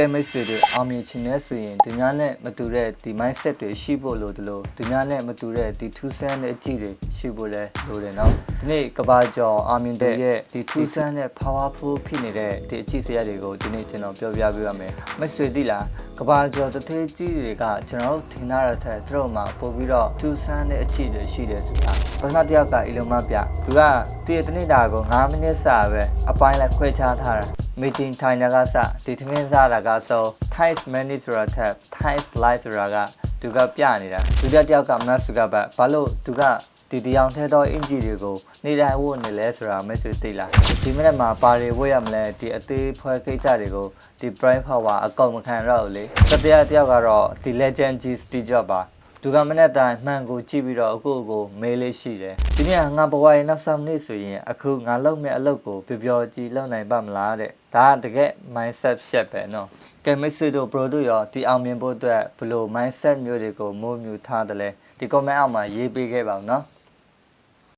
ကဲမိတ်ဆွေတွေအောင်မြင်ခြင်းနဲ့ဆိုရင်သူများနဲ့မတူတဲ့ဒီ mindset တွေရှိဖို့လိုတယ်လို့သူများနဲ့မတူတဲ့ဒီထူးဆန်းတဲ့အကြည့်တွေရှိဖို့လဲလိုတယ်နော်ဒီနေ့ကဘာကျော်အောင်မြင်တဲ့ရဲ့ဒီထူးဆန်းတဲ့ powerful ဖြစ်နေတဲ့ဒီအကြည့်စရာတွေကိုဒီနေ့ကျွန်တော်ပြောပြပေးရမယ်မိတ်ဆွေသိလားကဘာကျော်တထေးကြီးတွေကကျွန်တော်ထင်ထားတဲ့ထက်သူတို့မှာပို့ပြီးတော့ထူးဆန်းတဲ့အကြည့်တွေရှိတယ်ဆိုတာပထမတစ်ယောက်က Elon Musk ပြသူကတည့်တနေ့တာကို9မိနစ်စာပဲအပိုင်းလိုက်ခွဲခြားထားတာmeeting ထိုင်တာကစဒီထမင်းစားတာကဆို Thais menu ဆိုတာထက် Thais life ဆိုတာကသူကပြနေတာဒုတိယတစ်ယောက်ကမနစုကဘာလို့သူကဒီတရားထဲသောအင်ဂျီတွေကိုနေတိုင်းဝတ်နေလဲဆိုတာမိတ်ဆွေသိလားဒီမိနစ်မှာပါတွေဝတ်ရမလဲဒီအသေးဖွဲကိစ္စတွေကိုဒီ brain power အကောင်မခံတော့ဘူးလေတတိယတစ်ယောက်ကတော့ဒီ legend G Steve Jobs ပါသူကမနေ့တိုင်းမှန်ကိုကြည့်ပြီးတော့အခုကိုမေးလေးရှိတယ်ဒီနေ့ငါဘဝရဲ့နောက်ဆုံးနေ့ဆိုရင်အခုငါလုပ်မဲ့အလုပ်ကိုပျော်ကြည်လုပ်နိုင်ပါမလားတဲ့ဒါကတကယ် mindset shift ပဲเนาะကဲမိတ်ဆွေတို့ pro တို့ရောဒီအောင်မြင်ဖို့အတွက်ဘယ်လို mindset မျိုးတွေကိုမိုးမြူထားတယ်လဲဒီ comment အောက်မှာရေးပေးခဲ့ပါဦးเนาะ